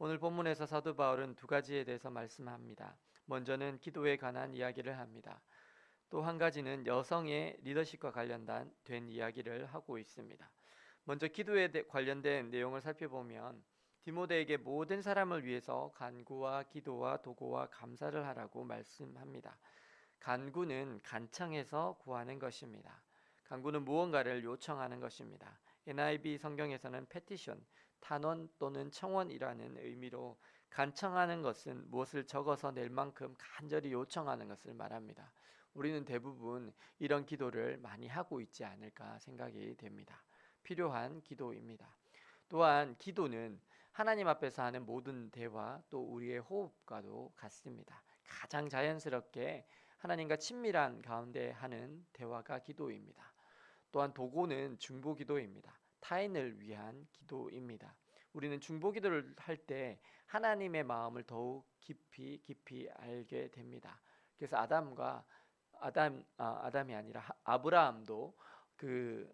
오늘 본문에서 사도 바울은 두 가지에 대해서 말씀합니다. 먼저는 기도에 관한 이야기를 합니다. 또 한 가지는 여성의 리더십과 관련된 이야기를 하고 있습니다. 먼저 기도에 관련된 내용을 살펴보면 디모데에게 모든 사람을 위해서 간구와 기도와 도고와 감사를 하라고 말씀합니다. 간구는 간청해서 구하는 것입니다. 간구는 무언가를 요청하는 것입니다. NIV 성경에서는 petition, 탄원 또는 청원이라는 의미로 간청하는 것은 무엇을 적어서 낼 만큼 간절히 요청하는 것을 말합니다. 우리는 대부분 이런 기도를 많이 하고 있지 않을까 생각이 됩니다. 필요한 기도입니다. 또한 기도는 하나님 앞에서 하는 모든 대화 또 우리의 호흡과도 같습니다. 가장 자연스럽게 하나님과 친밀한 가운데 하는 대화가 기도입니다. 또한 도고는 중보기도입니다. 타인을 위한 기도입니다. 우리는 중보기도를 할 때 하나님의 마음을 더욱 깊이 알게 됩니다. 그래서 아담이 아니라 아브라함도 그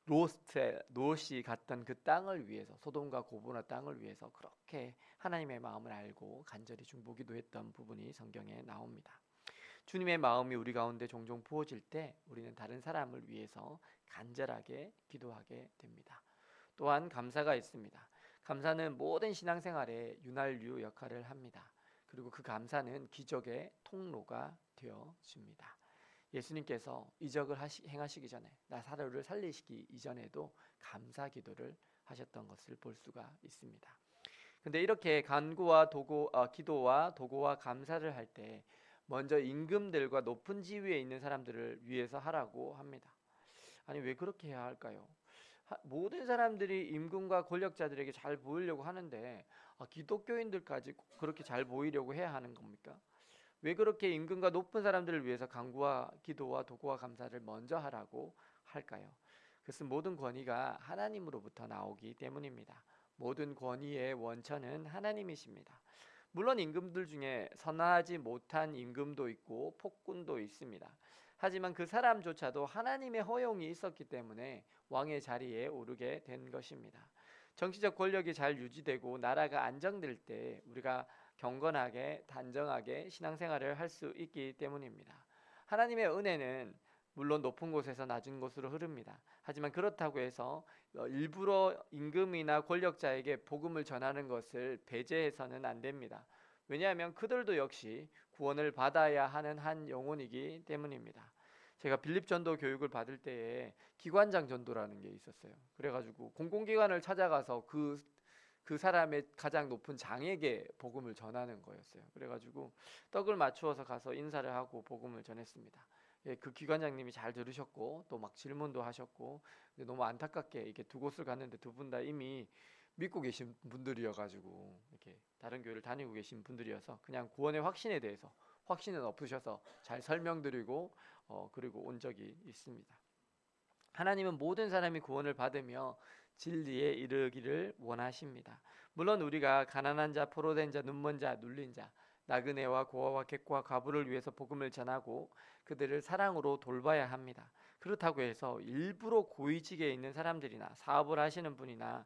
롯이 갔던 그 땅을 위해서, 소돔과 고모라 땅을 위해서 그렇게 하나님의 마음을 알고 간절히 중보기도했던 부분이 성경에 나옵니다. 주님의 마음이 우리 가운데 종종 부어질 때 우리는 다른 사람을 위해서 간절하게 기도하게 됩니다. 또한 감사가 있습니다. 감사는 모든 신앙생활에 윤활유 역할을 합니다. 그리고 그 감사는 기적의 통로가 되어줍니다. 예수님께서 이적을 행하시기 전에, 나사로를 살리시기 이전에도 감사 기도를 하셨던 것을 볼 수가 있습니다. 근데 이렇게 기도와 도고와 감사를 할 때 먼저 임금들과 높은 지위에 있는 사람들을 위해서 하라고 합니다. 아니, 왜 그렇게 해야 할까요? 모든 사람들이 임금과 권력자들에게 잘 보이려고 하는데 기독교인들까지 그렇게 잘 보이려고 해야 하는 겁니까? 왜 그렇게 임금과 높은 사람들을 위해서 간구와 기도와 도구와 감사를 먼저 하라고 할까요? 그것은 모든 권위가 하나님으로부터 나오기 때문입니다. 모든 권위의 원천은 하나님이십니다. 물론 임금들 중에 선하지 못한 임금도 있고 폭군도 있습니다. 하지만 그 사람조차도 하나님의 허용이 있었기 때문에 왕의 자리에 오르게 된 것입니다. 정치적 권력이 잘 유지되고 나라가 안정될 때 우리가 경건하게 단정하게 신앙생활을 할 수 있기 때문입니다. 하나님의 은혜는 물론 높은 곳에서 낮은 곳으로 흐릅니다. 하지만 그렇다고 해서 일부러 임금이나 권력자에게 복음을 전하는 것을 배제해서는 안 됩니다. 왜냐하면 그들도 역시 구원을 받아야 하는 한 영혼이기 때문입니다. 제가 빌립 전도 교육을 받을 때에 기관장 전도라는 게 있었어요. 그래가지고 공공기관을 찾아가서 그 사람의 가장 높은 장에게 복음을 전하는 거였어요. 그래가지고 떡을 맞추어서 가서 인사를 하고 복음을 전했습니다. 예, 그 기관장님이 잘 들으셨고 또 막 질문도 하셨고, 근데 너무 안타깝게 이렇게 두 곳을 갔는데 두 분 다 이미 믿고 계신 분들이어가지고 이렇게 다른 교회를 다니고 계신 분들이어서 그냥 구원의 확신에 대해서 확신은 없으셔서 잘 설명드리고 그리고 온 적이 있습니다. 하나님은 모든 사람이 구원을 받으며 진리에 이르기를 원하십니다. 물론 우리가 가난한 자, 포로된 자, 눈먼 자, 눌린 자, 나그네와 고아와 객과 과부를 위해서 복음을 전하고 그들을 사랑으로 돌봐야 합니다. 그렇다고 해서 일부러 고위직에 있는 사람들이나 사업을 하시는 분이나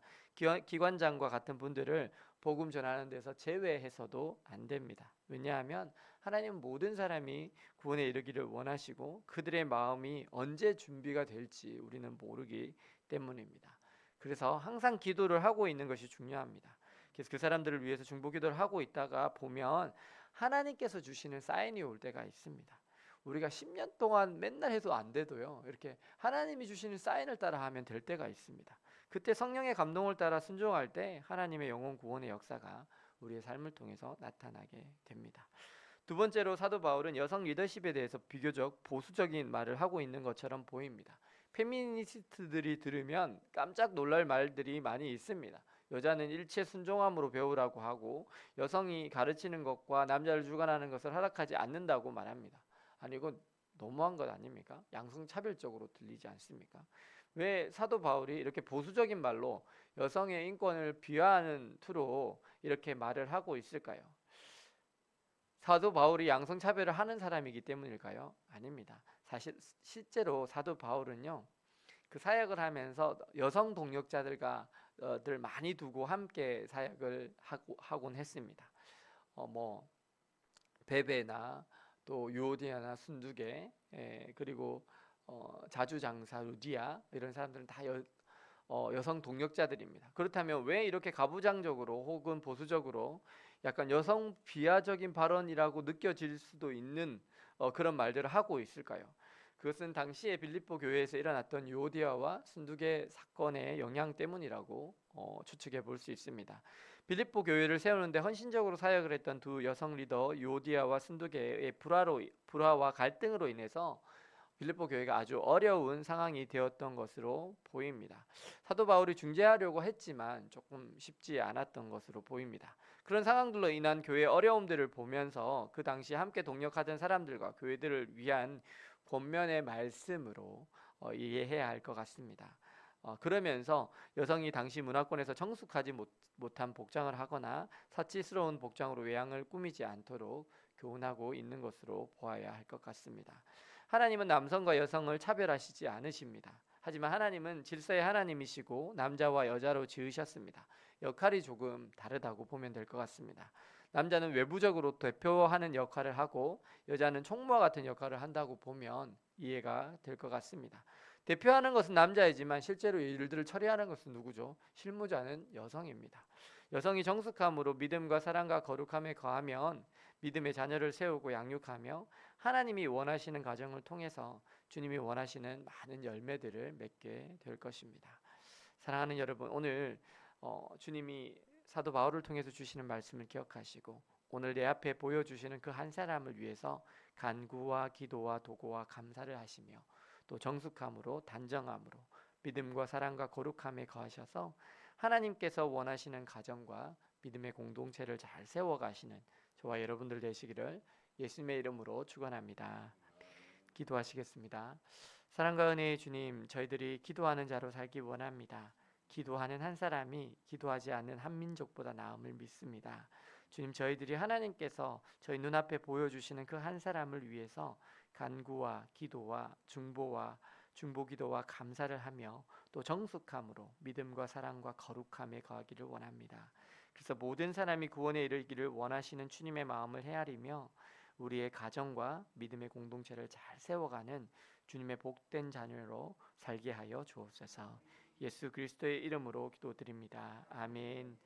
기관장과 같은 분들을 복음 전하는 데서 제외해서도 안 됩니다. 왜냐하면 하나님은 모든 사람이 구원에 이르기를 원하시고 그들의 마음이 언제 준비가 될지 우리는 모르기 때문입니다. 그래서 항상 기도를 하고 있는 것이 중요합니다. 그래서 그 사람들을 위해서 중보기도를 하고 있다가 보면 하나님께서 주시는 사인이 올 때가 있습니다. 우리가 10년 동안 맨날 해도 안 돼도요, 이렇게 하나님이 주시는 사인을 따라 하면 될 때가 있습니다. 그때 성령의 감동을 따라 순종할 때 하나님의 영혼 구원의 역사가 우리의 삶을 통해서 나타나게 됩니다. 두 번째로 사도 바울은 여성 리더십에 대해서 비교적 보수적인 말을 하고 있는 것처럼 보입니다. 페미니스트들이 들으면 깜짝 놀랄 말들이 많이 있습니다. 여자는 일체 순종함으로 배우라고 하고 여성이 가르치는 것과 남자를 주관하는 것을 허락하지 않는다고 말합니다. 아니, 이건 너무한 것 아닙니까? 양성차별적으로 들리지 않습니까? 왜 사도 바울이 이렇게 보수적인 말로 여성의 인권을 비하하는 투로 이렇게 말을 하고 있을까요? 사도 바울이 양성차별을 하는 사람이기 때문일까요? 아닙니다. 실제로 사도 바울은요, 그 사역을 하면서 여성 동역자들과 들 많이 두고 함께 사역을 하곤 했습니다. 뭐 베베나 또 유오디아나 순두계, 그리고 자주장사 루디아, 이런 사람들은 다 여성 동력자들입니다. 그렇다면 왜 이렇게 가부장적으로 혹은 보수적으로 약간 여성 비하적인 발언이라고 느껴질 수도 있는 그런 말들을 하고 있을까요? 그것은 당시에 빌립보 교회에서 일어났던 유오디아와 순두계 사건의 영향 때문이라고 추측해 볼 수 있습니다. 빌립보 교회를 세우는데 헌신적으로 사역을 했던 두 여성 리더 유오디아와 순두계의 불화와 갈등으로 인해서 빌립보 교회가 아주 어려운 상황이 되었던 것으로 보입니다. 사도 바울이 중재하려고 했지만 조금 쉽지 않았던 것으로 보입니다. 그런 상황들로 인한 교회의 어려움들을 보면서 그 당시 함께 동역하던 사람들과 교회들을 위한 권면의 말씀으로 이해해야 할 것 같습니다. 그러면서 여성이 당시 문화권에서 성숙하지 못한 복장을 하거나 사치스러운 복장으로 외양을 꾸미지 않도록 교훈하고 있는 것으로 보아야 할 것 같습니다. 하나님은 남성과 여성을 차별하시지 않으십니다. 하지만 하나님은 질서의 하나님이시고 남자와 여자로 지으셨습니다. 역할이 조금 다르다고 보면 될 것 같습니다. 남자는 외부적으로 대표하는 역할을 하고 여자는 총무와 같은 역할을 한다고 보면 이해가 될 것 같습니다. 대표하는 것은 남자이지만 실제로 일들을 처리하는 것은 누구죠? 실무자는 여성입니다. 여성이 정숙함으로 믿음과 사랑과 거룩함에 거하면 믿음의 자녀를 세우고 양육하며 하나님이 원하시는 가정을 통해서 주님이 원하시는 많은 열매들을 맺게 될 것입니다. 사랑하는 여러분, 오늘 주님이 사도 바울을 통해서 주시는 말씀을 기억하시고 오늘 내 앞에 보여주시는 그 한 사람을 위해서 간구와 기도와 도구와 감사를 하시며 또 정숙함으로 단정함으로 믿음과 사랑과 거룩함에 거하셔서 하나님께서 원하시는 가정과 믿음의 공동체를 잘 세워가시는 저와 여러분들 되시기를 예수님의 이름으로 축원합니다. 기도하시겠습니다. 사랑과 은혜의 주님, 저희들이 기도하는 자로 살기 원합니다. 기도하는 한 사람이 기도하지 않는 한 민족보다 나음을 믿습니다. 주님, 저희들이 하나님께서 저희 눈앞에 보여주시는 그 한 사람을 위해서 간구와 기도와 중보와 중보기도와 감사를 하며 또 정숙함으로 믿음과 사랑과 거룩함에 거하기를 원합니다. 그래서 모든 사람이 구원에 이르기를 원하시는 주님의 마음을 헤아리며 우리의 가정과 믿음의 공동체를 잘 세워가는 주님의 복된 자녀로 살게 하여 주옵소서. 예수 그리스도의 이름으로 기도드립니다. 아멘.